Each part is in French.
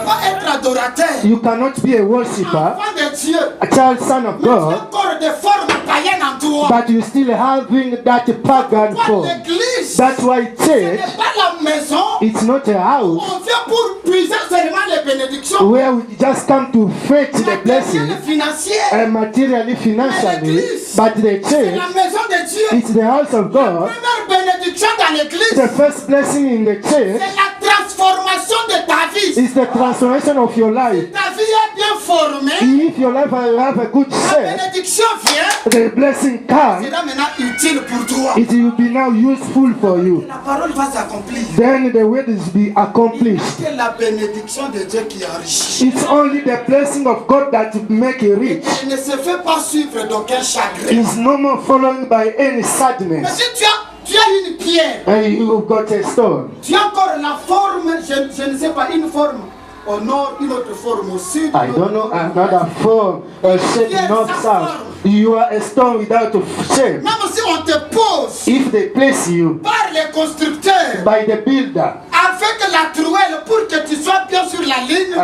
peux pas être adorateur. You cannot be a worshipper, Enfant de Dieu. a child son of Mais tu as God, encore des formes païennes en toi. but you still having that pagan Pourquoi form. l'église? That's why Ce n'est church, pas la maison. it's not a house On vient pour puiser seulement les bénédictions. where we just come to fetch the blessing Matériel financier. materially, financially, but the C'est church, la maison de Dieu. it's the house of God. Première bénédiction dans l'église. The first blessing in the church C'est la transformation de ta vie. is the transformation of your life. Ta vie est bien formée. If your life have a good La shape, bénédiction vient. the blessing comes, Sera maintenant utile pour toi. it will be now useful for you. La parole va s'accomplir. Then the word is be accomplished. C'est la bénédiction de Dieu qui enrichit. It's only the blessing of God that make you rich. Il ne se fait pas suivre d'aucun chagrin. It's no more followed by any Mais sadness. si tu as une pierre, And you've got a stone. tu as encore la forme, je ne sais pas, une forme au nord, une autre forme au sud. I don't know another form, a shape north, south. You are a stone without a shape. Même si on te pose If they place you par les constructeurs by the builder avec la trouelle pour que tu sois bien sur la ligne,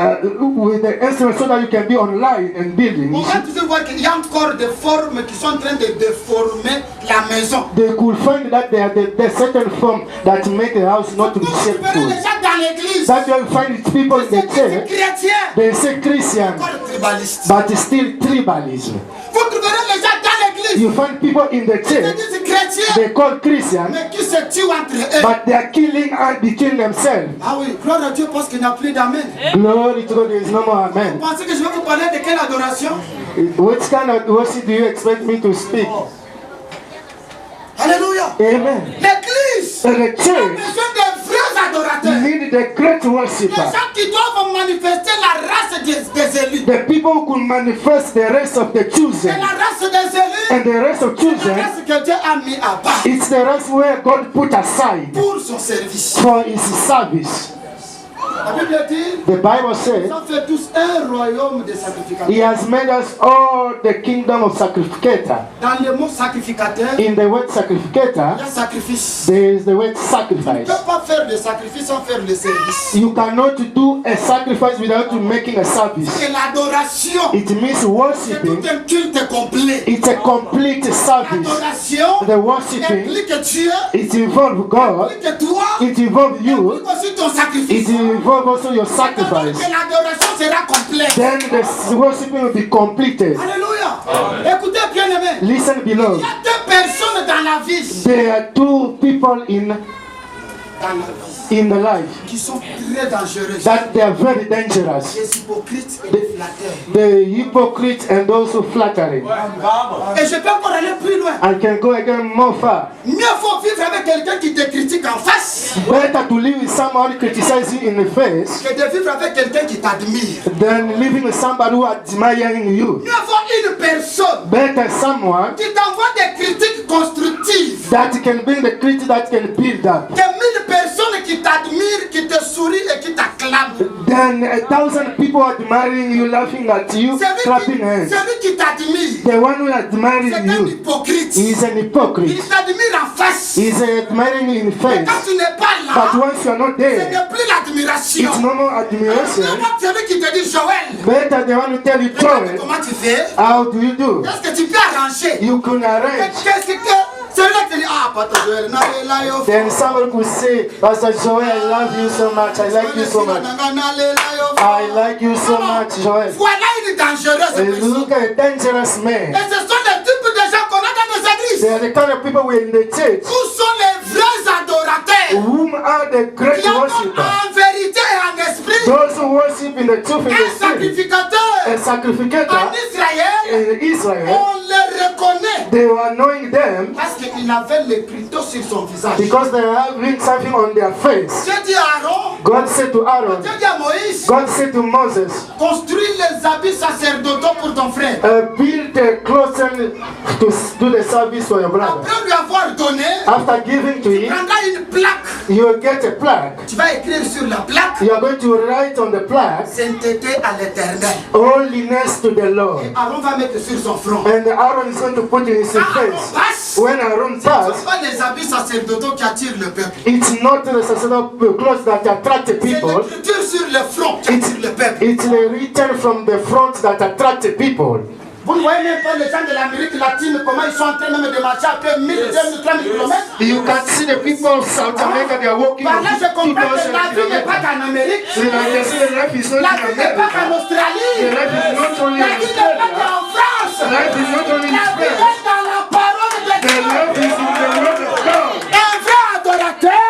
with the instrument so that you can be online and building, on va toujours voir qu'il y a encore des formes qui sont en train de déformer la maison. they could find that there are the certain form that make a house not to be Donc, tu verras shapeful. les gens dans l'église, That's why you find it people in the c'est church, chrétiens, they say Christian, encore tribalistes. but it's still tribalism. Vous trouverez les gens dans l'église, You find people in the ils church, disent chrétiens, they call Christian, mais qui se tuent entre eux. but they are killing and between themselves. Ah oui, gloire à Dieu parce qu'il n'y a plus d'amen. Glory to God, there is no more amen. Vous pensez que je vais vous parler de quelle adoration? Which kind of worship do you expect me to speak? Alléluia. Amen. L'église The a church besoin de vrais adorateurs. need the great Les worshiper. gens qui doivent manifester la race des élus. The people who could manifest the rest of the C'est chosen. la race des élus. And the rest of C'est la chosen, race que Dieu a mis à part it's the rest where God put aside pour son service. for his service. La Bible dit, The Bible says, ils ont fait tous un royaume de sacrificateurs. he has made us all the kingdom of sacrificator. Dans le mot sacrificateur, In the word il sacrificator, y a sacrifice. there is the word Tu ne sacrifice. peux pas faire de sacrifice sans faire le service. You cannot do a sacrifice without making a service. C'est l'adoration. It means C'est tout worshiping. un culte complet. It's a complete service. L'adoration The worshiping, implique Dieu, it involves God, implique toi, it involves you, implique aussi ton it sacrifice. involves also your Donc sacrifice. que l'adoration sera complète. Then the worshiping will be completed. Alléluia. Écoutez bien aimé. Listen Il below. y a deux personnes dans la vie. There are two people in the life Qui sont très dangereuses. that they are very dangerous. Les hypocrites et les flatteurs. The hypocrite and also flattering. Et je peux encore aller plus loin. I can go again more far. Mieux faut vivre avec quelqu'un qui te critique en face Better to live with someone criticizing you in the face que de vivre avec quelqu'un qui t'admire. than living with somebody who admiring you. Mieux faut une personne Better someone qui t'envoie des critiques constructives that can bring the critic that can build up. que 1000 personnes qui t'admirent, qui te sourient et qui t'acclament. Then 1,000 people admiring you, laughing at you, clapping hands. Celui qui t'admire, The one who c'est admiring un you hypocrite. is an hypocrite. Il t'admire en face. He's admiring you in Mais face. quand tu n'es pas But là, once you are not ce there, n'est plus l'admiration. it's no more admiration. Celui qui te dit Joël, Better the one who tell you, Joel, comment tu fais? how do you do? Est-ce que tu peux arranger? You can arrange. Qu'est-ce que celui-là qui te dit ah, pas Joël, n'allez là, yo. Then someone could say, Pastor Joel, I love you so much. I like you so much. I like you so much, Joel. Voilà une dangereuse And personne. look at a dangerous Et man. ce sont les types de gens qu'on a dans nos églises. They are the kind of people who are in the church. Où sont les vrais adorateurs? Whom are the great Qui adorent worshippers? en vérité et en esprit. Those who worship in the truth in Un the spirit. sacrificateur. A sacrificator En Israël, in Israel, on les reconnaît. they were knowing them Parce qu'il avait le couteau sur son visage. because they were having something on their face. Dieu dit à Aaron, God said to Aaron, Dieu dit à Moïse, God said to Moses, construis les habits sacerdotaux pour ton frère. build a closet to do the service for your brother. Après lui avoir donné, After giving to tu him, prendras une plaque. you will get a plaque. Tu vas écrire sur la plaque You are going to write on the plaque, sainteté à l'éternel. holiness to the Lord. Aaron va mettre sur son front. And Aaron is going to put it in his Quand Aaron face. passe, When Aaron ce ne passed, sont pas les habits sacerdotaux qui attirent le peuple. it's not the sacerdotal clothes that attract the C'est people. l'écriture sur le front qui attire le It's the return from the front that attracted people. Vous ne voyez même pas les gens de l'Amérique latine, comment ils sont en train même de marcher à peu 1000, 2000, 3000 km. You can see the people of South America, they are walking. Par là, je comprends que la vie n'est pas qu'en Amérique. La vie n'est pas qu'en Australie. La vie n'est pas qu'en France. La vie est dans la parole de Dieu. Un vrai adorateur,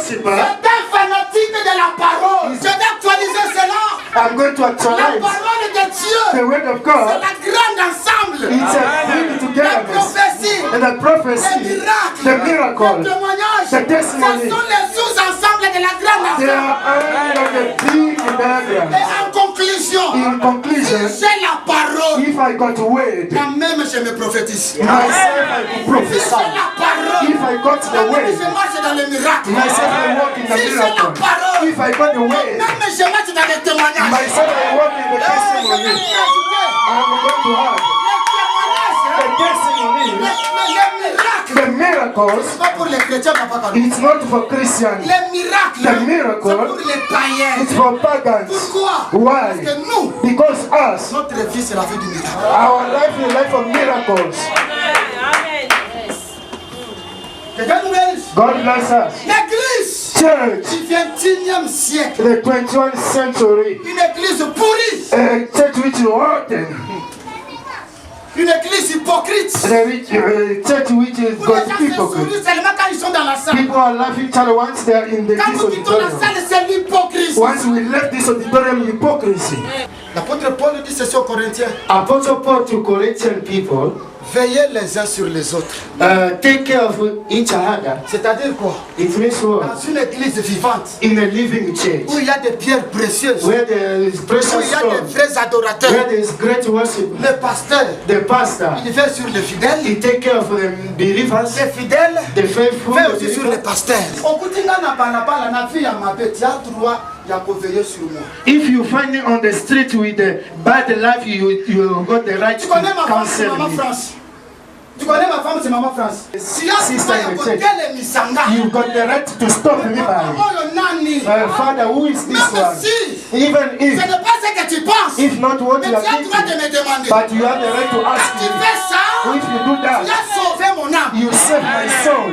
c'est un fanatique de la parole. Je vais actualiser cela. I'm going to La actualize parole de Dieu, the word of c'est God. la grande ensemble. It's a bring La togetherness. prophétie, And the les prophecy, miracles, the miracle, les témoignages, the testimony. ce sont les sous-ensembles de la grande they ensemble. are under the big diagram. Et en conclusion, In conclusion, si j'ai la parole, if I got word, moi-même je me prophétise. myself I could Si prophesy. j'ai la parole, If I got the moi-même word, je marche dans les miracles. myself I walk in the Si j'ai la miracle. parole, If I got the word, moi-même je marche dans les témoignages. myself I walk in the Je vais testimony. ajouter I'm going to have the les testimony, miracles. the miracles. C'est pas pour les chrétiens, papa. It's not for Christians. Les miracles, The miracle, c'est pour les païens. it's for pagans. Pourquoi? Why? Parce que nous, Because us, notre vie, c'est la vie du miracle. our life is a life of miracles. Quelqu'un nous bénisse. God bless us. L'église Church, du 21e siècle, the 21st century, une église pourrie, a church which is rotten, une église hypocrite. church which is Où les got gens se hypocrite. sourient seulement quand ils sont dans la salle. People are laughing each other once they are in the Quand this nous quittons la auditorium. salle, c'est l'hypocrisie. Once we left this auditorium, hypocrisy. L'apôtre Paul dit ceci aux Corinthiens. Apostle Paul to Corinthian people, Veillez les uns sur les autres. take care of each other. C'est-à-dire quoi? It means what? Dans une église vivante, In a living church, où il y a des pierres précieuses, où where there is precious il y a des stones, vrais adorateurs, where there is great worship, le pasteur, the pastor, il veille sur les fidèles. he take care of the believers, Les fidèles the faithful, veillent the aussi sur les believers. pasteurs. Okutinga na balabala na vie ya mabe, tu as droit ya veiller sur moi. If you find it on the street with the bad life, you got the right Tu to connais ma femme, c'est counsel Maman me. France. Tu connais ma femme, c'est Maman France. Si tu as Sister droit in ya the church. kotele misanga. You got the right to stop me by. Oyo nani? Father, who is this Même one? si Even ce if, n'est pas ce que tu penses, if not what mais you tu are as droit de thinking, me demander. but you have the right to Quand ask tu me. fais ça, If you do tu that, as sauvé mon âme. you save my soul.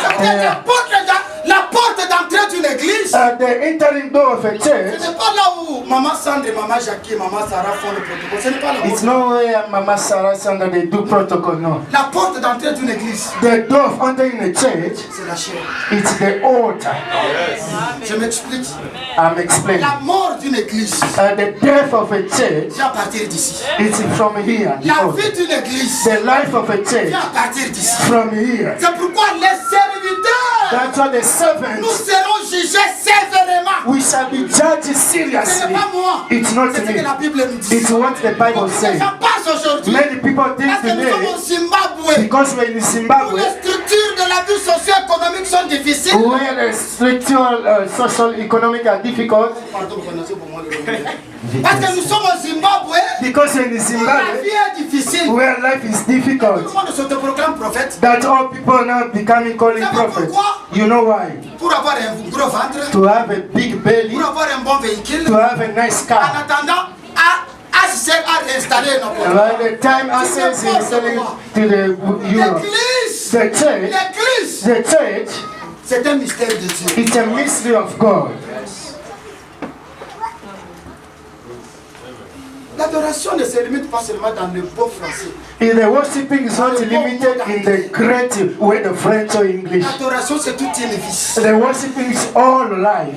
Ça veut dire que la porte d'entrée d'une église, The entering door of a ce church, n'est pas là où Maman Sandre, Maman Jackie, Maman Sarah font le protocole. Ce n'est pas là it's où. no way Mama Sarah Sandra they do protocol, no. La porte d'entrée d'une église, The door of entering a church, c'est la chair. it's the altar. Je m'explique. I'm explaining. La mort d'une église, The death of a church, vient à partir d'ici. it's from here. the La altar. vie d'une église, The life of a church, vient à partir d'ici. from here. C'est pourquoi les serviteurs, That's why the nous servants, serons jugés sévèrement. we shall be judged Ce n'est seriously. pas moi. It's not C'est ce que me. la Bible nous dit. It's what the Bible Les says. gens pensent aujourd'hui, Many people think parce que nous sommes today, au Zimbabwe, because we're in où Zimbabwe, les structures de la vie socio-économique sont difficiles. where the structural, social, economic are difficult, Pardon, prononcez pour moi le nom. Parce que nous sommes au Zimbabwe, because we're in où la Zimbabwe, vie est difficile. where life is Tout le difficult, monde s'autoproclame prophète. that all people are now becoming calling Savez prophets. pourquoi? You know why? Pour avoir un gros ventre, To have a big belly, pour avoir un bon véhicule, to have a nice en car. attendant, HCR a réinstallé nos And by the time access is selling to the Europe, L'église, the church, l'église, the church, c'est un mystère de Dieu. it's a mystery of God. L'adoration ne se limite pas seulement dans le beau français. In the worshiping is not limited in the great word of French or English. L'adoration, c'est toute une vie. The worshiping is all life.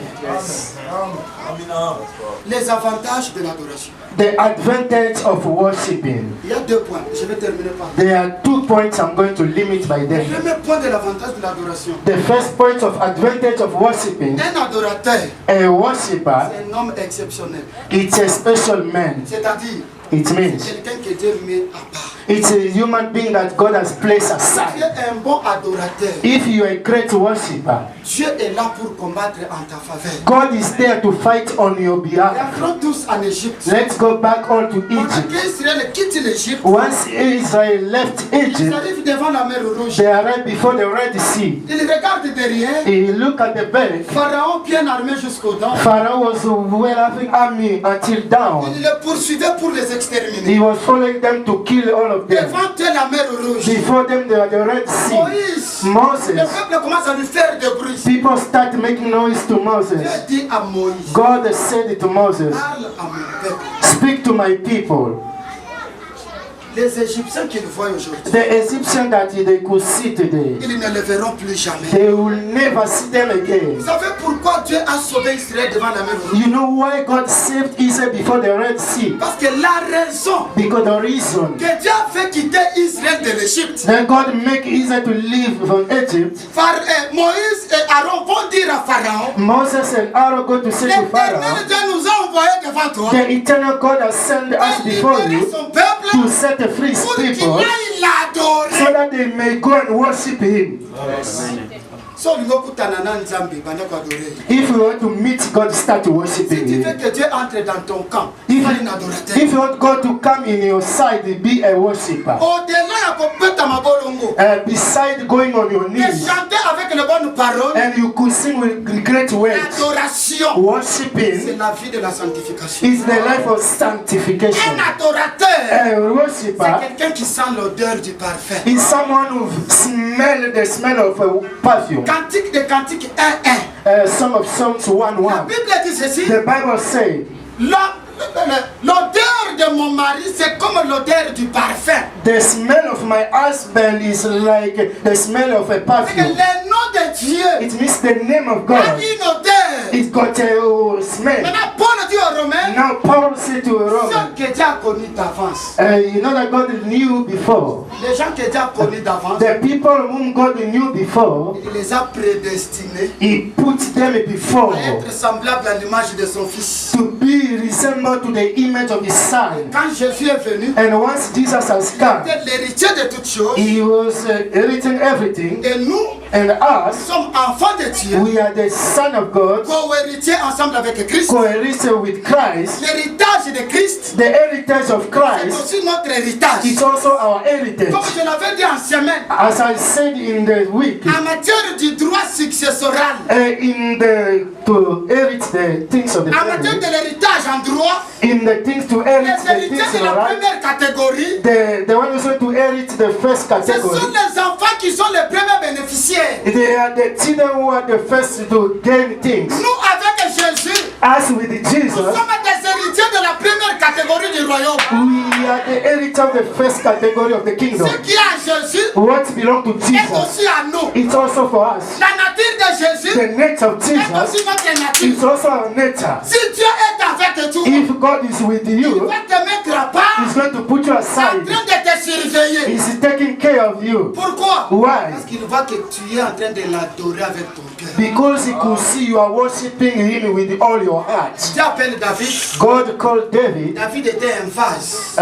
Les avantages de l'adoration. The advantage of worshiping. Il y a 2 points. Je vais terminer par. There are 2 points I'm going to limit by Le them. premier point de l'avantage de l'adoration. The first point of advantage of worshiping, Un adorateur, a worshipper, c'est un homme exceptionnel. it's a special man. C'est-à-dire, It means quelqu'un que Dieu met à part. it's a human being that God has placed Si tu aside. es un bon adorateur, If you are a great worshipper, Dieu est là pour combattre en ta faveur. God is there to fight on your behalf. Rentrons tous en Égypte. Let's go back all to Pendant Egypt. qu'Israël quitte l'Égypte, Once Israel left ils Egypt, arrivent devant la mer Rouge. they arrived before the Red Sea. Ils regardent derrière. He looked at the back. Pharaon bien armé jusqu'aux dents. Pharaoh was well having army until down. Il les poursuivait pour les exterminer. He was following them to kill all of them. Devant eux, la mer Rouge. Before them, they were the Red Sea. Moïse, le Moses. peuple commence à lui faire de bruit. People start making noise to Dieu Moses. dit à Moïse, God said to Moses, parle à mon peuple. speak to my people. Les Égyptiens qu'ils voient aujourd'hui, The Egyptians that they could see today, ils ne le verront plus jamais. they will never see them again. Vous savez pourquoi Dieu a sauvé Israël devant la mer Rouge? You know why God saved Israel before the Red Sea? Parce que la raison Because the reason que Dieu a fait quitter Israël de l'Égypte, that God make Israel to leave from Egypt, Moïse et Aaron vont dire à Pharaon, Moses and Aaron go to say to l'Éternel Pharaoh, Dieu nous a envoyés devant toi the eternal God has sent us et before libérer you son peuple to set free pour qu'il people aille so l'adorer. that they may go and worship him. So, il faut que tu aies un adorer. If you want to meet God, start Si worshiping tu veux him. que Dieu entre dans ton camp, If, sois un adorateur. if you want God to come in your side, be a worshipper. Au-delà, il y a peut-être ma bolongo. Beside going on your Et knees, chanter avec les bonnes paroles, and you could sing with great words. l'adoration, c'est Worshiping la vie de la sanctification. is the life of sanctification. Un adorateur, A worshipper c'est quelqu'un qui sent l'odeur du parfum. is someone who smell the smell of a perfume. Cantique de Cantique 1:1. Song of Psalms La 1:1. Bible dit ceci. The Bible says, L'odeur de mon mari, c'est comme l'odeur du parfum. the smell of my husband is like the smell of a C'est que perfume. le nom de Dieu It means the name of a God. une odeur. It got a smell. Maintenant, Paul dit aux Romains, Now Paul said to Roman, ceux que Dieu a connus d'avance. you know that God knew before. Les gens que Dieu a connus d'avance, The people whom God knew before, il les a prédestinés He put them before à être semblables à l'image de son fils. to be resembled to the image of His Son. Quand Jésus est venu, And once Jesus has come, il était l'héritier de toutes choses. He was inheriting everything. Et nous And us, sommes enfants de Dieu, we are the Son of God, co-héritiers ensemble avec Christ. co-herited with Christ. L'héritage de Christ, The heritage of c'est Christ aussi notre héritage. is also our heritage. Comme je l'avais dit en semaine, As I said in the week, en matière du droit successoral, to inherit the things of the en matière family, de l'héritage en droit, in the things to les inherit the héritiers things de la of right, première catégorie, the one who's going to inherit the first ce category, sont les enfants qui sont les premiers bénéficiaires. they are the children who are the first to gain things. Nous, avec Jésus, As with nous Jesus, sommes des héritiers de la première catégorie du royaume. we are the heritage of the first category of the kingdom. Ce qui est à Jésus What belongs to est Jesus, aussi à nous. it's also for us. La nature de Jésus The nature of est Jesus aussi notre nature. is also our nature. Si Dieu est avec toi, If God is with il you, va te mettre à part, He's going to put you en aside. train de te surveiller. He's taking care of you. Pourquoi? Why? Parce qu'il voit que tu es en train de l'adorer avec ton cœur. Because He could see you are worshiping Him with all your heart. Dieu appelle David. God called David. David était un vase.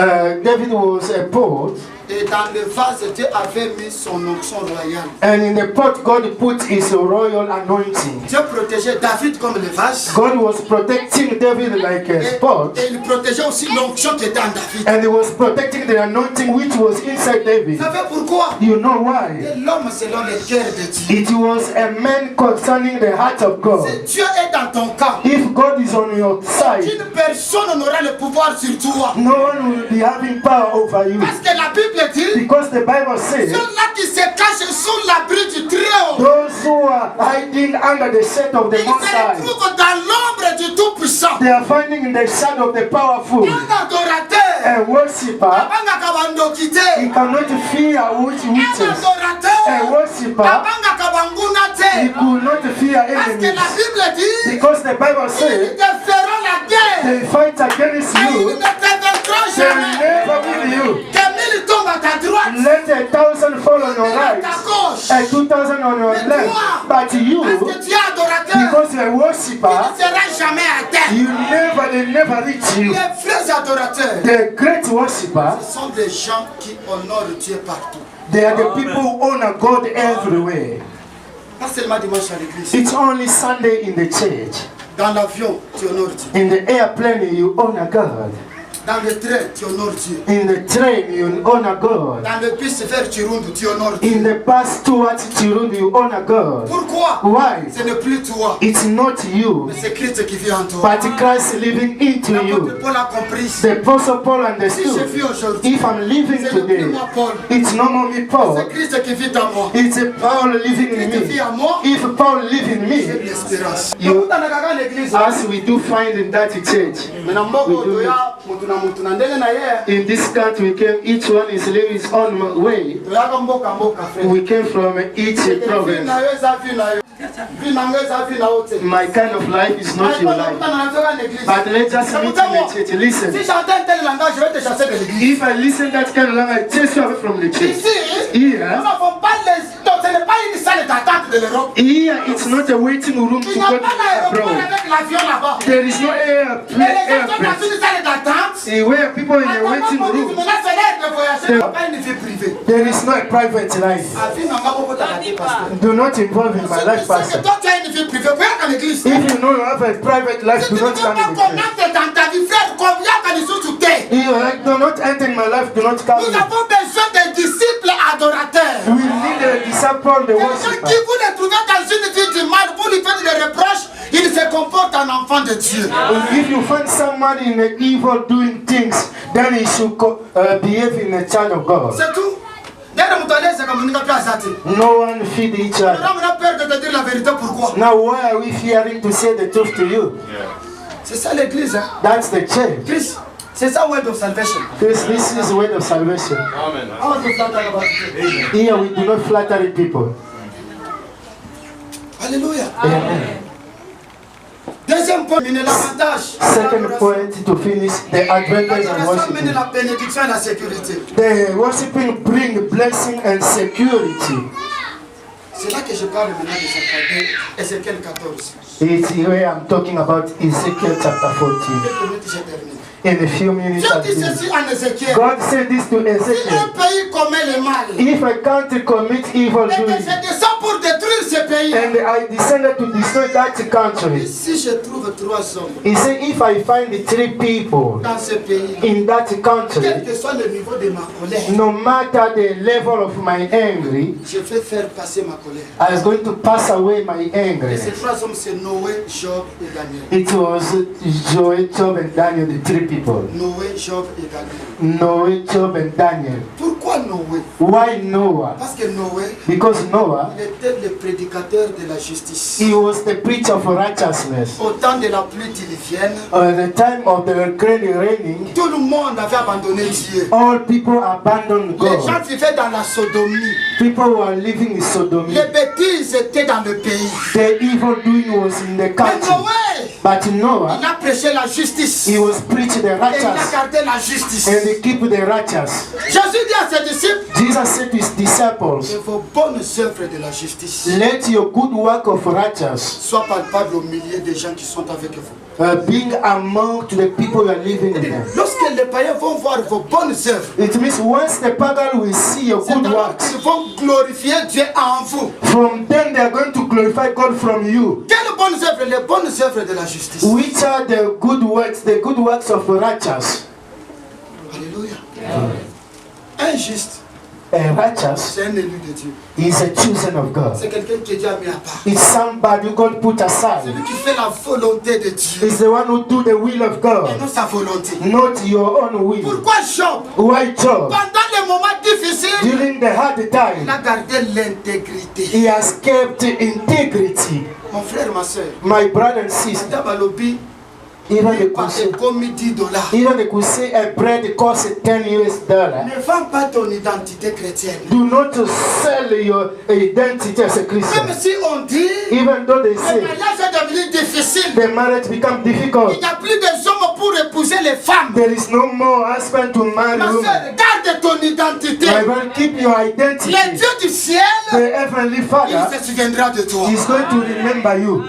David was a poet. Et dans le vase, Dieu avait mis son onction royale. And in the pot, God put His royal anointing. Dieu protégeait David comme le vase. God was protecting David like a pot. Et il protégeait aussi l'onction qui était en David. And He was protecting the anointing which was inside David. Vous savez pourquoi? You know why? Et l'homme selon le cœur de Dieu. It was a man concerning the heart of God. Si Dieu est dans ton camp, If God is on your side, aucune personne n'aura le pouvoir sur toi. no one will be having power over you. Parce que la Bible dit, Because the Bible says, ceux-là qui se cachent sous l'abri du Très-Haut, those who are hiding under the shadow of the ils Most se High, retrouvent dans l'ombre du Tout-Puissant. they are finding in the shadow of the powerful. Un adorateur, A worshipper, abanga kabandokite. he cannot fear Un witches. A adorateur, worshipper, abanga kabanguna he te. could not fear Parce que enemies. la Bible dit, Because the Bible ils says, te feront la guerre. they fight against Et ils you, ne te vaincront they will jamais. never win you. Que 1000 tombent à ta droite, Let 1,000 fall on your et à right, ta gauche. and 2,000 on your left. But you, Parce que tu es adorateur, because you're a tu worshipper, ne seras jamais atteint. they never reach you. Les vrais adorateurs, The great worshippers, ce sont des gens qui honorent Dieu partout. they are the people who honor God everywhere. Pas seulement dimanche à l'église. It's only Sunday in the church. Dans l'avion, tu honores Dieu. In the airplane, you honor God. Dans le train, tu honores Dieu. In the train, you honor God. Dans le bus vers Chirundu, tu honores Dieu. In the bus towards Chirundu, you honor God. Pourquoi? Why? Ce n'est plus toi. It's not you, Mais c'est Christ qui vit en toi. but Christ living into L'apôtre you. Paul a compris. The Apostle Paul Si je understood. vis aujourd'hui, If I'm living c'est le plus today, moi Paul. it's no more me C'est Paul. Christ qui vit en moi. It's Paul living in Christ vit me. en moi. If Paul live in J'ai me, l'espérance. You- Dans la l'église. as we do find in that church, Maintenant, mboko toya mutu na mutu na ndenge na ye. in this country we came, each one is living his own way. Toya ka mboka frère. We came from each Vie province. na yo eza vie na yo. Vie na yo eza vie na yo te. My kind of life is not your life. But let's just meet in the church. Si Listen. j'entends un tel langage, je vais te chasser de l'église. If I listen that kind of language, I chase you away from the church. Ici, Here, nous n'avons pas les... Non, ce n'est pas une salle d'attente de l'Europe. here it's not a waiting room to Il go n'y a to pas l'aéroport abroad. avec l'avion là-bas. There is no Mais les gens sont dans airplane. une salle d'attente. Where people in a Attends, waiting on dit, room. maintenant c'est l'heure de voyager. Il n'y a pas une vie privée. There is no a private life. La vie n'a pas beaucoup d'arrêté, pasteur. Do not involve in my life, C'est que pastor. toi, tu as une vie privée. Viens à l'église. If you know you have a private life, Si tu do ne not veux come pas in the church. connaître dans ta vie, frère, combien de choses tu t'es? Do not enter in my life, do not come Nous in. avons besoin de disciples adorateurs. We need a disciple, the Quelqu'un qui worshiper. vous le trouvez dans une vie du mal, vous lui faites des reproches, il se comporte en enfant de Dieu. If you find somebody in the evil doing things, then he should behave in a child of God. C'est tout. D'ailleurs, mon talent, c'est comme une place à terre. No one feed each other. Maintenant, on a peur de te dire la vérité. Pourquoi? Now why are we fearing to say the truth to you? C'est ça l'église. Hein? That's the church. Christ, c'est ça word of salvation. This is the way of salvation. Ah, on te flatte about it. Here we do not flatter people. Alléluia. Amen. Deuxième point, il y a l'avantage. Second point to finish, the advantage of L'adoration mène worshiping. la bénédiction et la sécurité. The worshiping bring blessing and security. C'est là que je parle maintenant de cette Ézéchiel 14. It's here I'm talking about Ezekiel chapter 14. Quelques minutes, j'ai terminé. In a few minutes, Dieu I'll dit finish. ceci en Ézéchiel. God said this to Si un Ezekiel. pays commet le mal, If a country commit evil et que doing, je descends pour détruire ce pays, and I descended to destroy that country, si je trouve 3 hommes he said, if I find the 3 people dans ce pays, in that quel country, que soit le niveau de ma colère, no matter the level of my anger, je vais faire passer ma colère. I was going to pass away my Et anger. ces 3 hommes, c'est Noé, Job et Daniel. It was Joel, Job, and Daniel, the 3 people. Noé, Job et Daniel. Noah, Job, and Daniel. Pourquoi Noé? Why Noah? Parce que Noé, Because Noah, il était le prédicateur de la justice. he was the preacher of righteousness. Au temps de la pluie diluvienne, At the time of the great raining, tout le monde avait abandonné Dieu. all people abandoned Les gens God. vivaient dans la sodomie. People were living in Sodom. Les bêtises étaient dans le pays. The evil doing was in the Mais country. Noé, But Noah, il a prêché la justice. he was preaching the Et il a righteous gardé la justice. and he keep the righteous. Jésus dit à ses disciples, Jesus said to his que disciples, vos bonnes œuvres de la justice let your good work of righteous soient palpables au milieu des gens qui sont avec vous. being among to the people you are living in them. Lorsque les païens vont voir vos bonnes œuvres, It means once the pagan will see your c'est good alors works, qu'ils vont glorifier Dieu en vous. from them they are going to glorify God from you. Quelles bonnes œuvres? Les bonnes œuvres de la justice. Which are the good works of righteous. Alléluia. Un juste, Righteous c'est un élu de Dieu. is a chosen of God. C'est quelqu'un qui est Dieu a mis à part. It's somebody God put aside. Celui qui fait la volonté de Dieu It's the one who do the will of et God, non sa volonté. not your own will. Pourquoi Job, Why Job? pendant les moments difficiles, During the hard il time, a gardé l'intégrité? he has kept integrity. Mon frère, ma soeur, My brother and sister, Madame Alobi, even they pas could say, comme $10. even they could say a bread costs $10 US. Ne vends pas ton identité chrétienne. Do not sell your identity as a Même Christian. si on dit Even though they le say mariage est devenu difficile, the marriage become il difficult, n'y a plus de hommes pour épouser les femmes. there is no more husband to marry Ma soeur, women. garde ton identité. My brother, keep your identity. Le Dieu du ciel, The heavenly il Father se souviendra de toi. is going to remember you.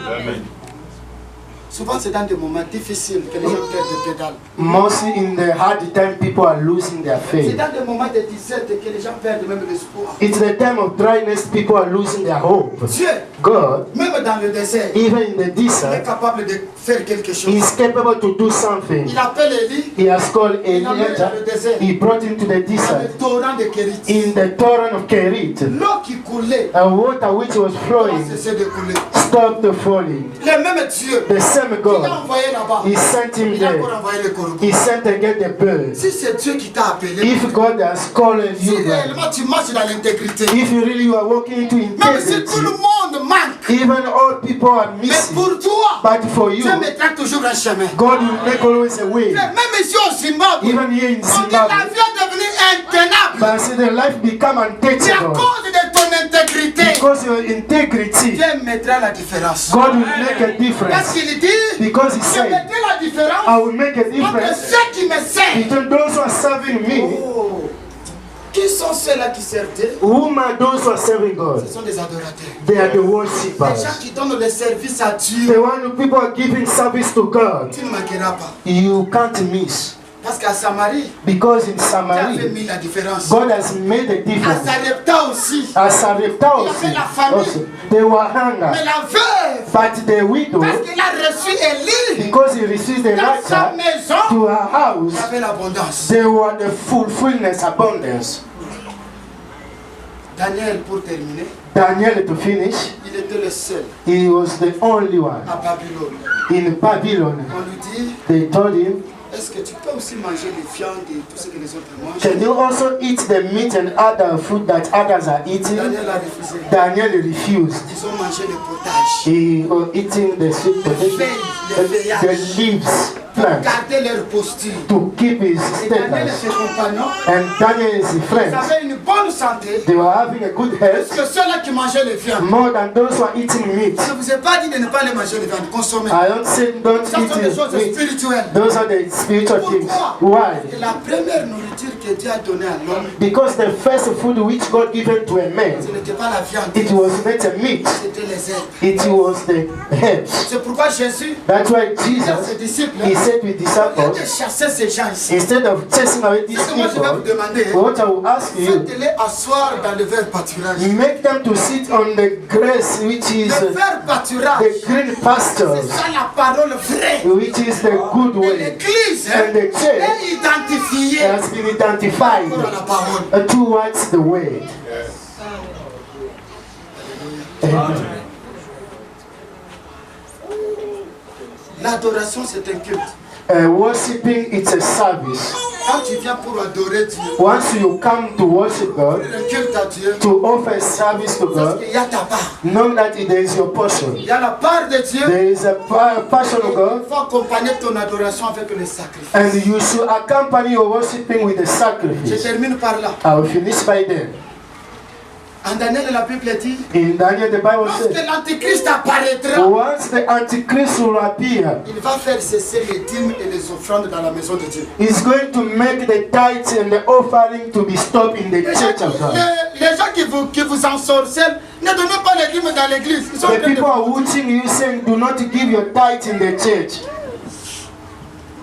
Ce Souvent, c'est dans des moments difficiles que les gens perdent des pédales. Mostly in the hard time, people are losing their C'est faith. dans des moments de disette que les gens perdent même l'espoir. It's the time of dryness, people are losing their hope. Dieu, God, même dans le désert, even in the il est desert, capable de faire quelque chose. is capable to do something. Il appelle Élie, He has called il l'amène dans le Elijah. désert, He brought him to the dans le desert. torrent de Kérit. In the torrent of Kerit, L'eau qui coulait a water which was a flowing cessé de couler. stopped falling. Le même Dieu The same qui God, t'a envoyé là-bas, He sent him il a there. encore envoyé les corbeaux. He sent again the birds. Si c'est Dieu qui t'a appelé, If God has called si you back, réellement tu marches dans l'intégrité, if you really are walking into même si tout le integrity, monde manque, even all people are mais missing, pour toi, but for you, Dieu mettra toujours un chemin. God will make always a way. Même ici au Zimbabwe, Even here in on dit la Zimbabwe, vie est devenue intenable. but see the life become C'est à untouchable cause de ton intégrité. because your integrity. Dieu mettra la différence. God will make a Parce difference qu'il dit, because He je said, mettrai la différence I will make a entre difference ceux qui me servent. between those who are serving me. Oh. Qui sont ceux-là qui servent Dieu? Whom are those who are serving Ce God? sont des adorateurs. They are the Les gens worshippers. qui donnent le service à Dieu. The one who people are giving service to God. Tu ne manqueras pas. You can't miss. Parce qu'à Samarie, Because in tu avais Samaria, mis la différence. God has made a À difference. Sarepta aussi. As Sarepta also, they were Mais hunger. la veuve, But the widow, parce qu'il a reçu Élie because he received the dans sa latter maison, to her il house, avait l'abondance. they were the fullness, abundance. Daniel, pour terminer, Daniel, to finish, il était le seul he was the only one à Babylone. in Babylon. On lui dit, They told him, est-ce que tu peux aussi manger les viandes et tout ce que les autres mangent? can you also eat the meat and other food that others are eating? Daniel a refusé. Daniel refused. Ils ont mangé le potage. He was eating the sweet potato, the leaves, plant, Garder leur posture. to keep his Et Daniel et status. ses compagnons, And Daniel and his ils friends, avaient une bonne santé. they were having a good Parce health que ceux-là qui mangeaient les viandes, more than those who are eating meat. je ne vous ai pas dit de ne pas les manger les viandes, consommer. I don't say don't Ça sont des eat choses meat. spirituelles. Those are the spiritual things. Pourquoi? Why? Et la première nourriture que Dieu a donnée à l'homme, Because the first food which God given to a man, ce n'était pas la viande, it was not a meat, c'était les herbes. it was the herbs. C'est pourquoi Jésus, That's why dit à ses Jesus, disciples, he said to his au lieu de disciples, chasser ces gens ici, instead of chasing away these ce que moi je vais vous people, demander, what I will ask you, faites-les asseoir dans le vert pâturage. make them to sit on the grass which is Le vert pâturage, the green c'est pastures, ça la parole vraie. which is the good Et way, l'église and the church est identifiée has been identified pour la parole. towards the way. Amen. L'adoration, c'est un culte. Worshipping, it's a service. Quand tu viens pour adorer Dieu, Once you come to worship God, le culte à Dieu, to offer service to parce God, qu'il y a ta part. know that there is your portion. Il y a la part de Dieu. There is a portion of Il God, faut accompagner ton adoration avec le sacrifice. and you should accompany your worshiping with a Je sacrifice. termine par là. I will finish by then. En Daniel, la Bible dit, In Daniel, the Bible lorsque says, l'Antichrist apparaîtra, once the Antichrist will appear, il va faire cesser les dîmes et les offrandes dans la maison de Dieu. he's going to make the tithes and the offering to be stopped in the Les church of God. gens qui vous ensorcellent, ne donnez pas les dîmes dans l'église. Ils sont en The train de- people are watching you saying, do not give your tithes in the church.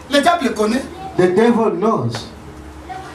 Le diable connaît. The devil knows.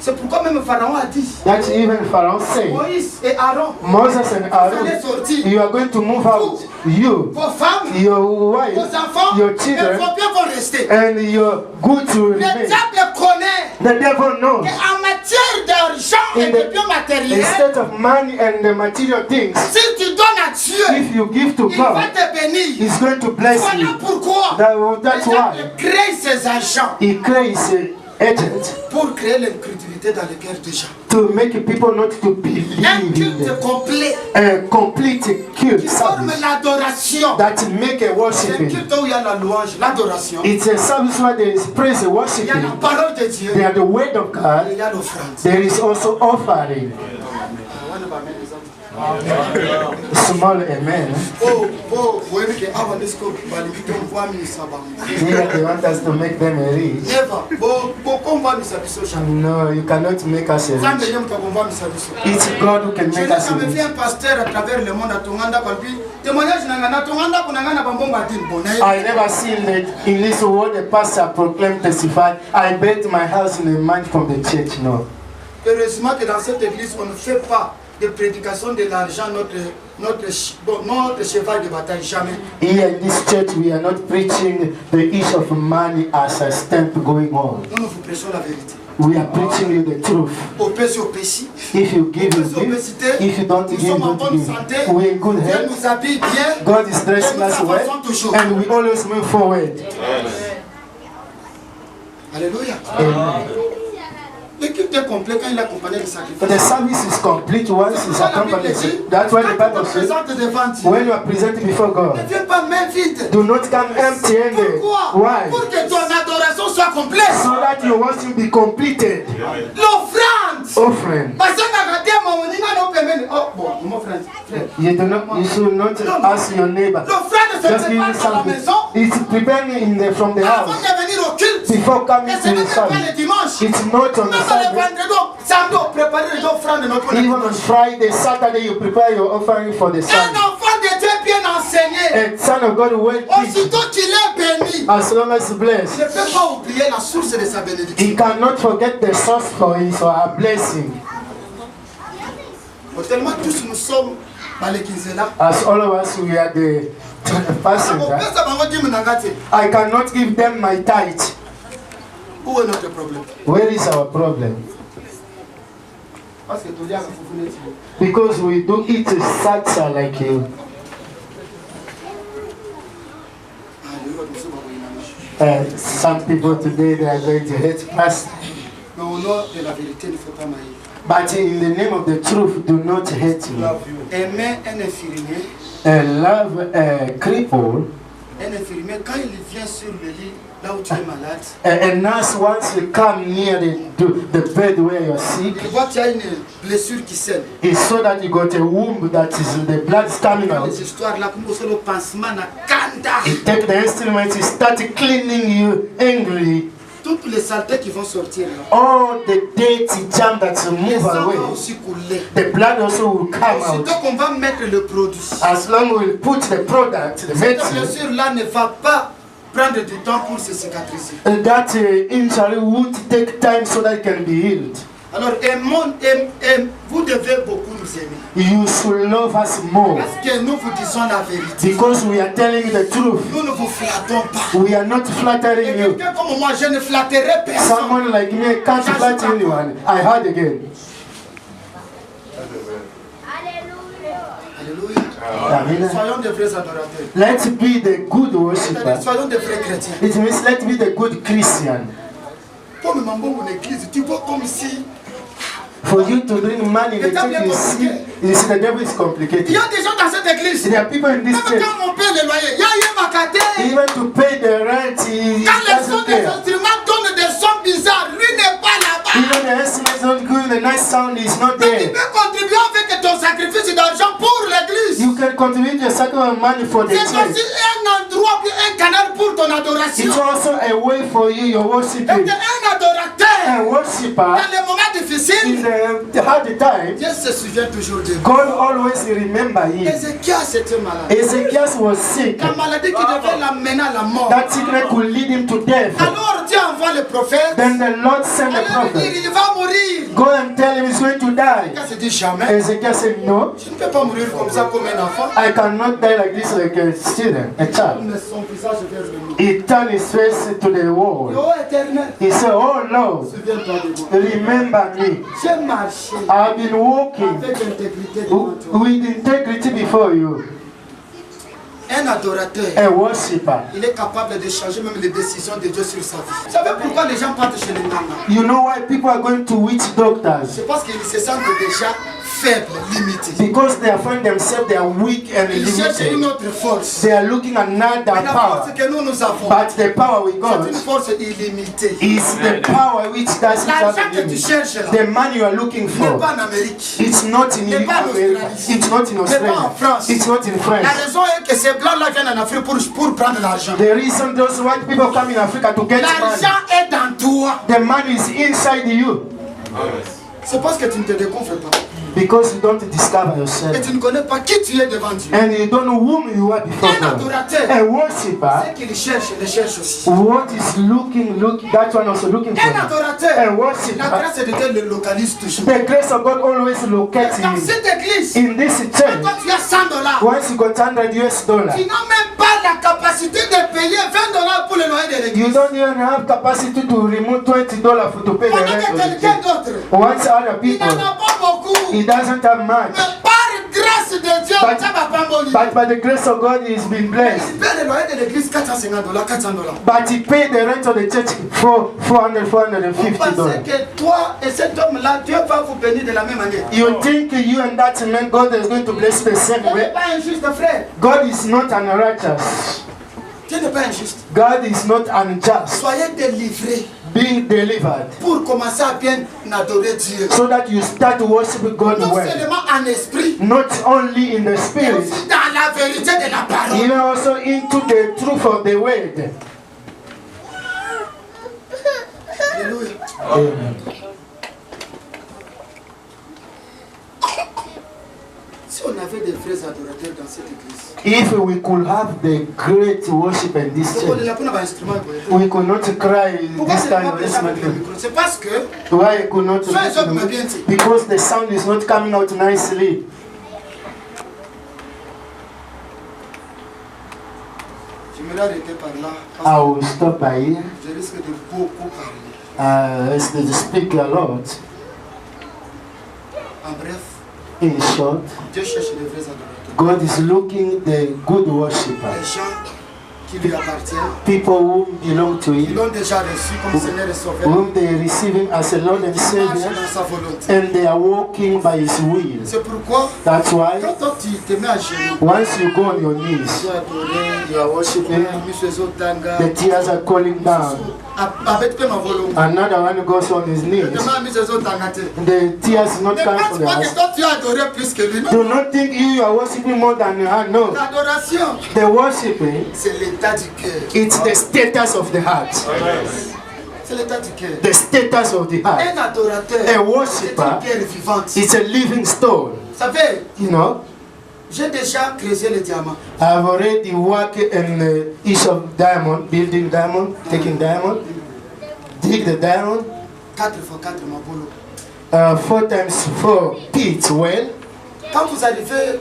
C'est pourquoi même Pharaon a dit, That's even Pharaoh said, Moïse et Aaron, Moses and vous allez Aaron, sortir. you are going to move out. You, Vos femmes, your vos wife, enfants, your et children, vos biens vont rester. and your goods will Le remain. diable connaît The devil knows. qu'en matière d'argent et In de the biens matériels, instead of money and the material things, si tu donnes à Dieu, if you give to il va God, te bénir. He's going to bless Voilà you. pourquoi That's le why diable crée ses agents He creates an agent pour créer l'incrédulité dans les cœurs des gens. to make people not to Un believe in culte them. complet A complete cult qui forme service l'adoration. that make a C'est un worshiping. culte où il y a la louange, l'adoration. It's a service where there is praise and Il y a worshiping. la parole de Dieu. There are the word of Et God. il y a l'offrande. There is also offering. Small amen. Oh, Here they want us to make them rich. never. No, you cannot make us rich. It's God who can make us J'ai vu rich. un pasteur à travers le monde à Tonganda, témoignage na Tonganda kunangana bambongo adin bona. I never seen that in this world the pastor proclaimed testify. I built my house in a man from the church. No. Heureusement que dans cette église on ne fait pas de prédication de l'argent notre cheval de bataille jamais. Here in this church we are not preaching the issue of money as a stamp going on. Nous vous prêchons la vérité. We are preaching you the truth. If you give, you give. If you don't give, don't give. We're in good health. God is dressing us well, and we always move forward. Alléluia. Amen. L'équipe est complète quand il accompagne le sacrifice. The service is complete once it's accompanied. That's why the Bible says, when you are presented before God, ne viens pas main vide. do not come empty-handed. Why? Pour que ton adoration soit complète. So that your worship be completed. L'offrande. Offering. Parce que mon frère. You should not ask your neighbor. L'offrande se Just give prépare me à la something. maison. It's preparing from the Avant house. de venir au culte. Before coming Et to ce the n'est pas le service. dimanche. It's not on the Le Sunday. vendredi, samedi, préparer les offrandes de notre Even on Friday, Saturday, you prepare your offering for the Un Sunday. enfant de Dieu bien enseigné. A son of God will teach Aussitôt qu'il est béni. as long as blessed. Ne peut pas oublier la source de sa bénédiction. He cannot forget the source for his or her blessing. Tellement tous nous sommes dans les Kinzela. As all of us, we are the passenger. I cannot give them my tithe. Où est notre problème? Where is our problem? Parce que tu as Because we do eat salsa like you. Some people today they are going to hate us. Mais au nom de la vérité, il ne faut pas mailler. But in the name of the truth, do not hate me. Aimer un infirmier. Love a cripple. Un infirmier, quand il vient sur le lit, là où tu es malade, A nurse, once you come near the bed where you're sick, il voit qu'il y a une blessure qui saigne. it's so that you got a womb that is the blood's coming out. Les histoires là, comme le pansement na kanda. You take the instrument, you start cleaning you angry. Toutes les saletés qui vont sortir là. All the dirty germs that Le move sang away, va aussi couler. the blood also will come out. Aussitôt qu'on va mettre le produit. As long as we put the product, the Cette medicine, blessure là ne va pas prendre du temps pour se cicatriser. that injury won't take time so that it can be healed. Alors, vous devez beaucoup nous aimer. You should love us more Parce que nous vous disons la vérité. because we are telling you the truth. Nous ne vous flattons pas. We are not Et flattering you. quelqu'un comme moi, je ne flatterai personne. Someone like me can't flatter anyone. I heard again. Alléluia. Amen. Soyons des vrais adorateurs. Let's be the good worshiper. Soyons des vrais chrétiens. It means let's be the good Christian. Comme mon église, tu vois comme si For you to bring money in the church, you see the devil is il complicated. y a des gens dans cette église. There are people in this Même church, quand on paie le loyer, il y a eu ma caté. even to pay the rent, he Quand les sons doesn't des care. instruments donnent des sons bizarres, lui n'est pas là-bas. Even the instruments don't go, the nice sound is not Mais tu there. peux contribuer avec ton sacrifice d'argent pour l'église. You can contribute your sacrifice of money for the C'est aussi church. un endroit, un canal pour ton adoration. It's also a way for you, your Donc worshiping. un adorateur, A worshiper dans les moments difficiles, in the hard time, Dieu se souvient toujours de vous. God always remember him. Ézéchias était malade. Ezekiel was sick. La maladie qui devait l'amener à la mort. That sickness could lead him to death. Alors Dieu envoie le prophète. Then the Lord sent the Alors il dit, prophet. il va mourir. Go and tell him he's going to die. Il se dit jamais. Ezekiel said, no, Je ne peux pas mourir comme ça comme un enfant. I cannot die like this like a student, a child. Mais son visage vers le mur. He turned his face to the wall. Oh éternel, He said, oh Lord, souviens-toi de moi. remember me. J'ai marché I've been walking avec intégrité devant toi. with integrity before you. Un adorateur, A worshiper. il est capable de changer même les décisions de Dieu sur sa vie. Vous savez pourquoi les gens partent chez les nanas? You know why people are going to witch doctors? C'est parce qu'ils se sentent déjà faibles, limités. Because they find themselves they are weak and Ils cherchent une limited. autre force. They are looking at another Mais la power. force que nous avons, But the power we c'est got une force illimitée. is the power which doesn't have L'argent a que tu limit. cherches là, The money you are looking n'est for, pas en Amérique. it's not in n'est pas en America, Australie. it's not in n'est pas en Australia, France. it's not in La France. raison est que ces blancs-là viennent en Afrique pour prendre l'argent. The reason those white people come in Africa to get money, L'argent est dans toi. the money is inside you. C'est parce que tu ne te découvres pas. Because you don't discover Et yourself. tu ne connais pas qui tu es devant Dieu. And you don't know whom you are before Un God. adorateur, A worshiper, ce qu'il cherche, il le cherche aussi. what is looking, that one also looking for. Un A adorateur, worshiper, la grâce de Dieu le localise toujours. the grace of God always locates Dans you. cette église, In this quand church, tu as $100, once you got $100 US, tu n'as même pas la capacité de payer $20 pour le loyer de you l'église. don't even have capacity to remove $20 to pay the Pendant rent que of the quelqu'un church. d'autre, Once other il n'en people, a pas beaucoup. he doesn't have much. Mais par grâce de Dieu, But- ça va pas mourir. But by the grace of God, he's been blessed. Il paie le loyer de l'église $450, $400. But he paid the rent of the church for Vous $450. pensez que toi et cet homme-là, Dieu va vous bénir de la même manière. You think you and that man, God is going to bless you the same Dieu n'est way? pas injuste, frère. God is not unrighteous. Dieu n'est pas injuste. God is not unjust. Soyez délivrés Being delivered pour commencer à bien adorer Dieu. so that you start to worship God Non well. seulement en esprit, Not only in the mais spirit, aussi dans la vérité de la parole. even also into the truth of the word. Alléluia. Amen. Si on avait des vrais adorateurs dans cette église, If we could have the great worship in this pourquoi on church, n'a pas d'instrument? we could not cry Pourquoi this on kind n'a of pas avec le instrument. micro? C'est parce que Why I could not? Ça, ils ont bien dit. Because the sound is not coming out nicely. je me arrêter par là. I Parce will stop by here. que je risque de beaucoup parler. As they speak a lot. En bref, In short, Dieu cherche les vrais adorateurs. God is looking the good Les worshippers, gens qui lui appartiennent, people who belong to qui Him, l'ont déjà reçu comme Seigneur et Sauveur, whom they receive Him as a Lord and qui marchent Savior, dans sa volonté. and they are walking by His will. C'est pourquoi, That's why quand toi tu te mets à genoux, once you go on your knees, tu as adoré, you are worshiping, the the tears are calling down. avec ma volonté. Another one goes on his knees. The tears not Ne come pense from the pas que eyes. toi tu as adoré plus que lui. Do not think you are worshiping more than her. No. L'adoration, The worshiping, c'est l'état du cœur. it's the status of the heart. C'est l'état du cœur. The status of the heart. Un adorateur, A c'est une worshipper, pierre vivante. it's a living stone. Vous savez, You know, j'ai déjà creusé le diamant. I've already worked in each of diamond, building diamond, taking diamond, dig the diamond, 4 x 4 ma boulot. 4 times 4 pits well. Quand vous arrivez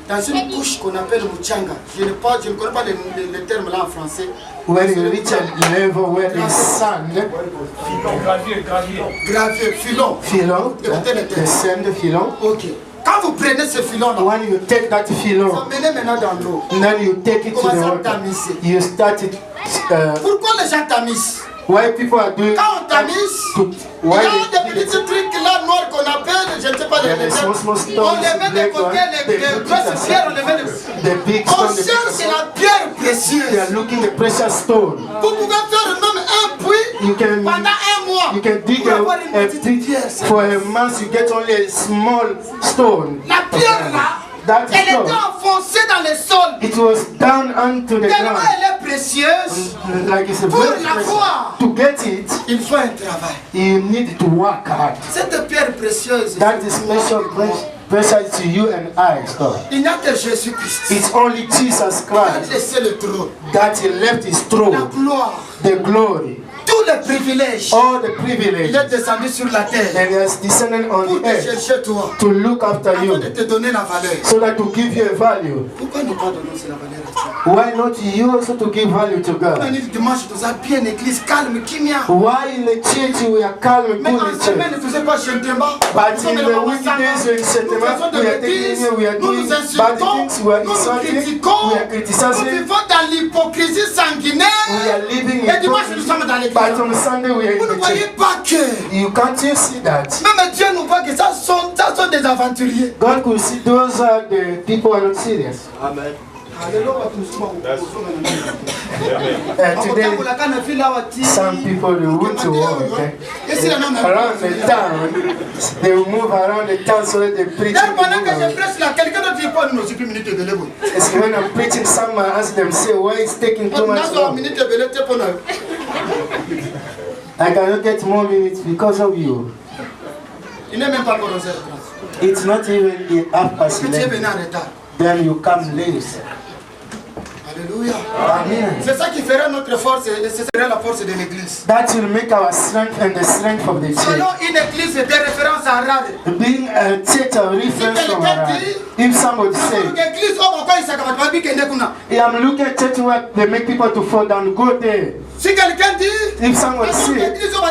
dans une couche qu'on appelle Muchanga, je ne connais pas le terme là en français. When you reach a level where the sun, Gravier, filon. filon, Écoutez le the texte. sand filon. Ok. Quand vous prenez ce filon là, When you take that vous filon, emmenez maintenant dans l'eau. and then you take it to the Commencez à water, tamiser. you start it. Pourquoi les gens tamisent? Why people are doing Quand on tamise, to, il y why a des petits trucs là noirs qu'on appelle, je ne sais pas les small, small on stones, les met de black côté, one, les they put it grosses aside. pierres, on les met de The big On stone, the big cherche stone. la pierre They are précieuse. looking the precious stone. Vous pouvez faire même un puits You can pendant un mois. you can dig Pour avoir une a petite pit pierre. for a month. You get only a small stone. La pierre là, That elle était stone, enfoncée dans le sol. it was down onto the Tellement ground. elle est précieuse, Like it's a Pour very la precious. voir. To get it, il faut un travail. you need to work hard. Cette pierre précieuse, That is special precious to you and I. So il n'y a que Jésus-Christ. it's only Jesus Il a Christ laissé le trône, that he left his la throne, gloire, the glory, tous les privilèges. all the Il privilege, est descendu sur la terre and he has descended on pour the te earth chercher toi, to look after afin de you, te donner la valeur. so that to give you a value. Pourquoi ne pas donner aussi la valeur à Dieu? Why not you also to give value to On God? a dit dimanche, nous avons bien église calme, kimia. Why in the church we are calm Mais and en good in semaine, church? ne faisait pas chantement. But in the weekdays in September, we are taking here, we are doing bad things, we are insulting, we are Nous criticizing, vivons dans l'hypocrisie sanguinaire. we are living Et in dimanche, nous sommes dans hypocrisy. l'église. But But on Sunday we are in Vous ne the voyez church. pas que Can't you see that? même Dieu nous voit que ça sont des aventuriers. God could see those are the people who are not serious. Amen. Today, some people they want to walk around the town. They will move around the town so that they preach. It's when I'm preaching, someone asks them, say, why is taking too much long? I cannot get more minutes because of you. It's not even 11:30. Then you come late. Alléluia. Amen. C'est ça qui ferait notre force et ce serait la force de l'église. That will make our strength and the strength of the church. Selon une église de référence à Harare. Being a church of reference from Harare. If somebody say, I'm looking at church where they make people to fall down, go there. Si quelqu'un dit, if someone say, if I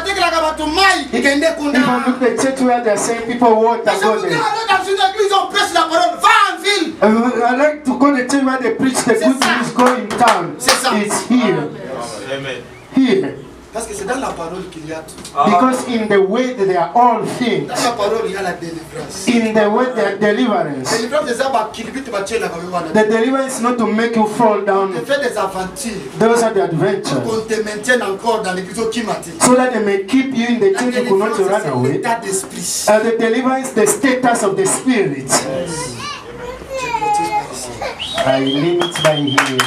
look at church where they're saying people water, go there. I like to go to church where they preach the good news, go in town. It's here. Amen. Here. Parce que c'est dans la parole qu'il y a tout. Because in the way they are all things. Dans la parole il y a la délivrance. In the way there are deliverance. The deliverance is not to make you fall down. Those are the adventures. So that they may keep you in the church, you could not run away. The deliverance is the status of the spirit. I leave it by here.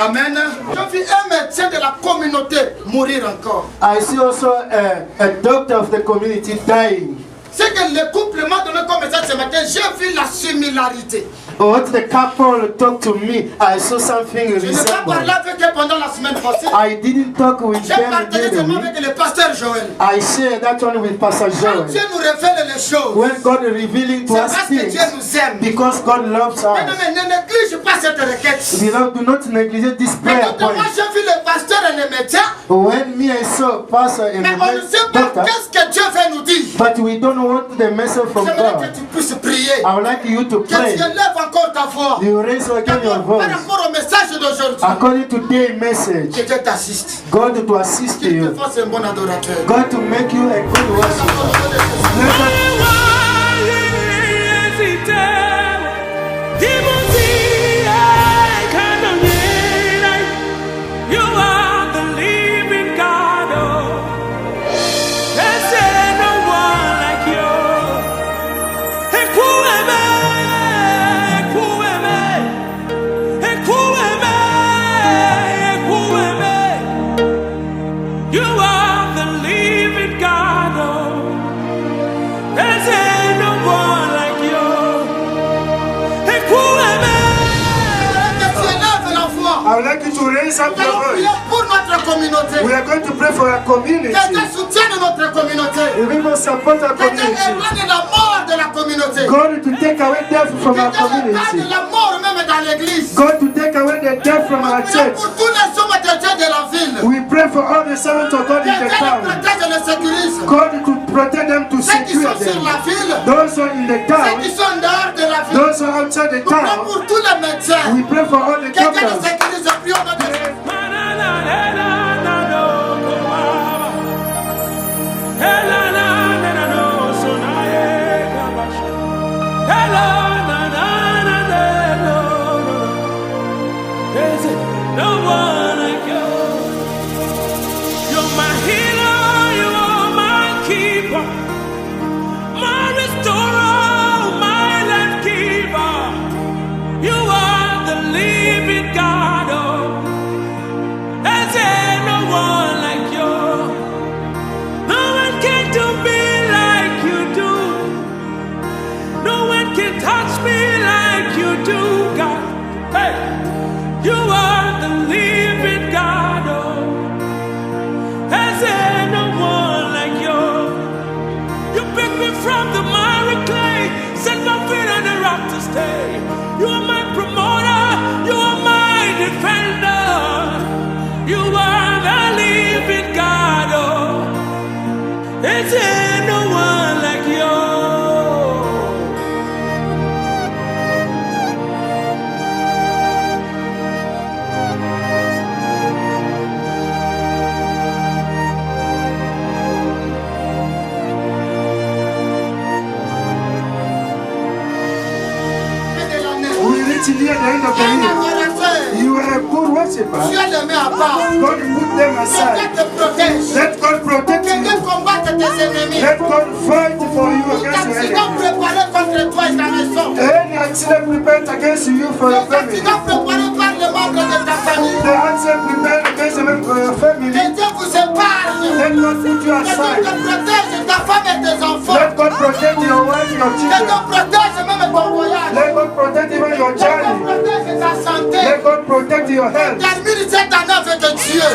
Amen. Je vis un médecin de la communauté mourir encore. I see also a doctor of the community dying. C'est que le couple m'a donné comme message ce matin, j'ai vu la similarité. What the couple talked to me, I saw something resemblable. I didn't talk with them. I shared that one with Pastor Joel. When God is revealing to us things, because God loves us. Do not neglect this prayer point. When me I saw Pastor and doctor, but we don't want the message from God. I would like you to pray. You raise again your voice. According to today's message, God to assist you. God to make you a good worshiper. I would like you to raise up your voice. We are going to pray for our community. We will support our community. God to take away death from our community. God to take away the death from our church. We pray for all the servants of God in the town. God to protect them, to secure them. Those who are in the town, those who are outside the town. We pray for all the doctors. You are my promoter. You are till the end of the year. You are a good worshiper. God put them aside. Let God protect you. Let God fight for you against your enemy. Any accident prepared against you for your family. The accident prepared against your family. Let God put you aside. Let God protect your wife, your children. Let God protect even your journey. Let God protect your health. So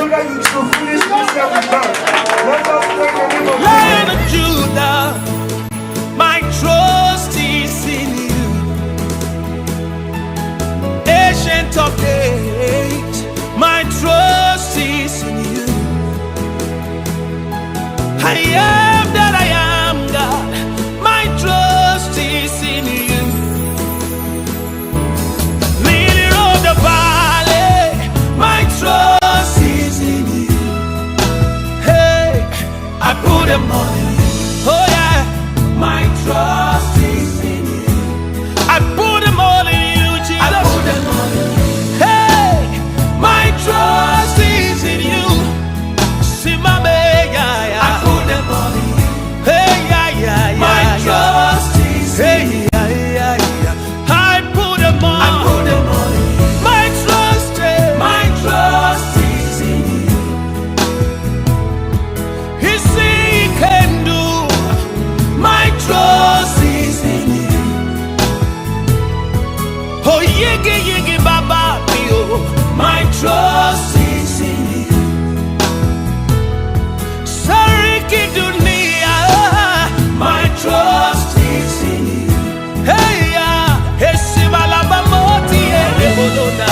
that you should finish yourself with God. Let us take the name of Lion of Judah, my trust is in you. Ancient of days, my trust is in you. I am that I am, God. My trust is in you. Lily of the valley, my trust is in you. Hey, I put them on you. Oh yeah, my trust is in you. I put them all in you, Jesus. I put them all in you. Hey, my trust is in you. See my baby, yeah. I put them all in you. Hey, yeah. My trust is in you. Hey, yeah. I put them all. I put them all in you. My trust is in you. He see he can do. My trust is in you. Oh, yigi, baba, yo. My trust is in you. Sariki dunia, my trust is in you. Hey, yeah, esibala bamoti, ebodona.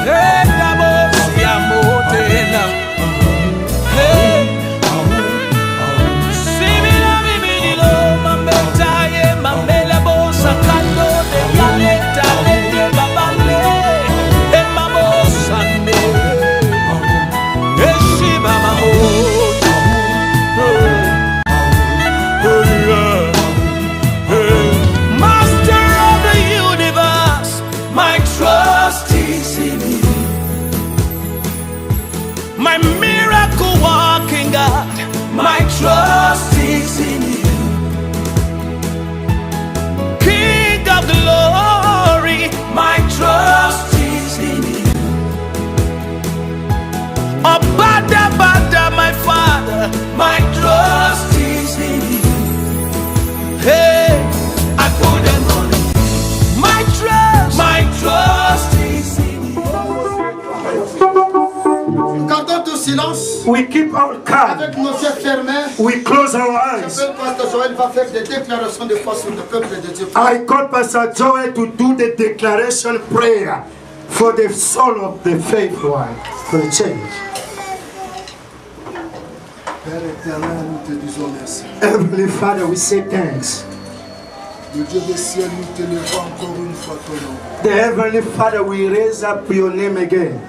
Hey, dabo, siamotena. Hey. Master of the universe, my trust is in you. My miracle walking God, my trust is in you. King of glory, my trust is in you. Bada, my Father, my trust is in you. Hey, I put them on you. My trust is in you. Gardons tout silence. We keep our calm. Avec nos yeux fermés. We close our eyes. Pasteur Joël va faire des déclarations de foi sur le peuple de Dieu. I call Pastor Joel to do the declaration prayer for the soul of the faithful one, for the change. Père éternel, nous te disons merci. Heavenly Father, we say thanks. Le Dieu des cieux, nous te levons encore une fois ton nom. The Heavenly Father, we raise up your name again.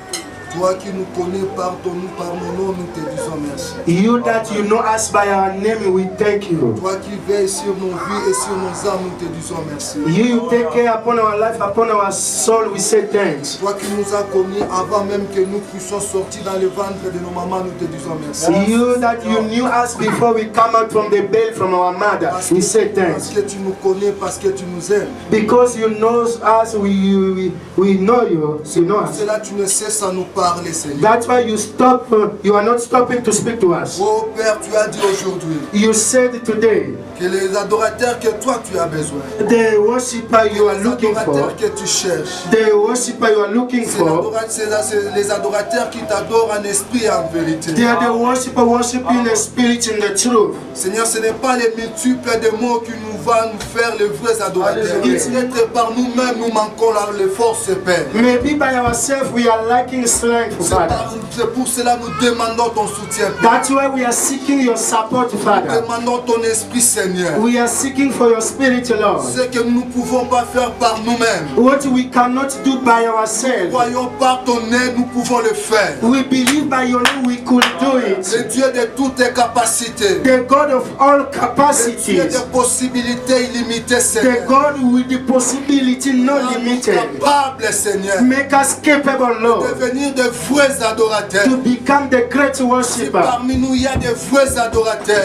Toi qui nous connais par ton nom, par mon nom, nous te disons merci. You that you know us by our name, we thank you. Toi qui veilles sur nos vies et sur nos âmes, nous te disons merci. You take care upon our life, upon our soul, we say thanks. Toi qui nous as connus avant même que nous puissions sortir dans le ventre de nos mamans, nous te disons merci. You that you knew us before we come out from the belly from our mother, we say Parce thanks. que tu nous connais, parce que tu nous aimes. Because you know us, we know you, you know us. C'est là tu ne cesses à nous parler, Seigneur. That's why you stop. You are not stopping to speak to us. Oh Père, tu as dit aujourd'hui You said today, que les adorateurs que toi tu as besoin, the worshiper you are les looking for, adorateurs que tu cherches, the worshiper you are looking for, c'est les adorateurs qui t'adorent en esprit et en vérité. they are the worshiper worshiping the spirit in the truth. Seigneur, ce n'est pas les multiples de mots qui nous vont nous faire les vrais adorateurs. It's Peut-être par nous-mêmes nous manquons les forces, Père. Maybe by ourselves we are lacking strength. strength, Father. C'est pour cela que nous demandons ton soutien. That's why we are seeking your support, Nous Father. demandons ton esprit, Seigneur. We are seeking for your spirit, Lord. Ce que nous ne pouvons pas faire par nous-mêmes. What we cannot do by Nous ourselves. croyons par ton aide, nous pouvons le faire. We believe by your name we could do Le it. Dieu de toutes les capacités. The God of all Le Dieu capacities. des possibilités illimitées, The Seigneur. God with the possibility not limited. Capable, Seigneur. Make us capable, Lord, Devenir de vrais adorateurs. to become the great Si worshiper. parmi nous il y a des vrais adorateurs.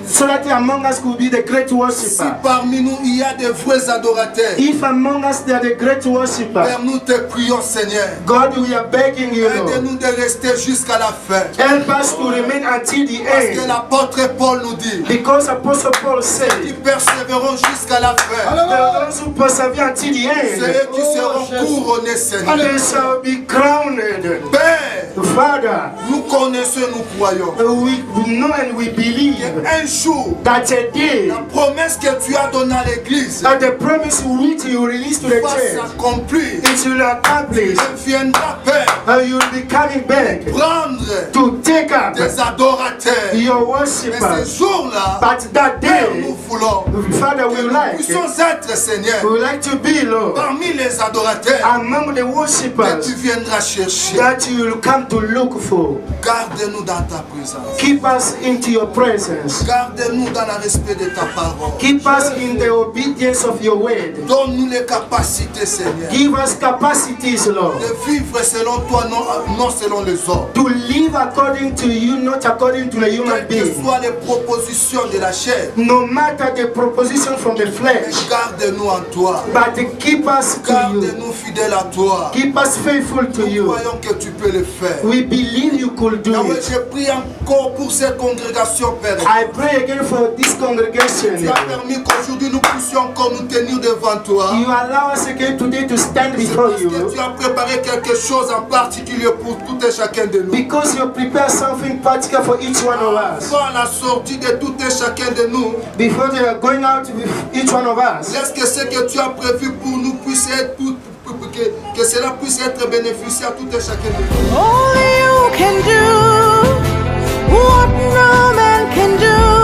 So that among us could be the great Si worshiper. parmi nous il y a des vrais adorateurs. If among us they are the great worshiper, Père, nous te prions, Seigneur. God, we are begging you, Lord, Aide-nous de rester jusqu'à la fin. help us to remain until the Parce que end. l'apôtre Paul nous dit Because Apostle Paul qu'ils said, persévéreront jusqu'à la fin. those who persevere until the C'est eux end, qui seront couronnés, Seigneur. they shall be crowned. Père, Father, nous connaissons, nous croyons. we know and we believe Un jour, that a day, la promesse que tu as donnée à l'église that the promise which you release to the va church, s'accomplir. it will accomplish, Elle viendra, Père, and you will be coming back prendre to take up des adorateurs. your Mais worshippers. ce jour-là, But that Père, day, nous voulons Father, we que would nous like, puissions être, Seigneur, we would like to be, Lord, parmi les adorateurs among the que worshippers tu viendras chercher. that you will come to look for. Garde-nous dans ta présence. Keep us into your presence. Garde-nous dans le respect de ta parole. Keep us in the obedience of your word. Donne-nous les capacités, Seigneur, Give us capacities, Lord, de vivre selon toi, non selon les hommes. to live according to you, not according to the human Quelles que being. soient les propositions de la chair, No matter the proposition from the flesh, garde-nous en toi. but keep us to you. Garde-nous fidèles à toi. Keep us faithful to you. Croyons que tu peux le faire. We believe you could do Yahweh, it. je prie encore pour cette congrégation, Père. I pray again for this congregation. Tu as permis qu'aujourd'hui nous puissions encore nous tenir devant toi. You allow us again today to stand before Parce que you tu as préparé quelque chose en particulier pour tout et chacun de nous. because you prepare something particular for each one of us. Avant la sortie de tout et chacun de nous, Before they are going out with each one of us, laisse que ce que tu as prévu pour nous puisse être que cela puisse être bénéficié à tout et chacun de nous. Only you can do what no man can do.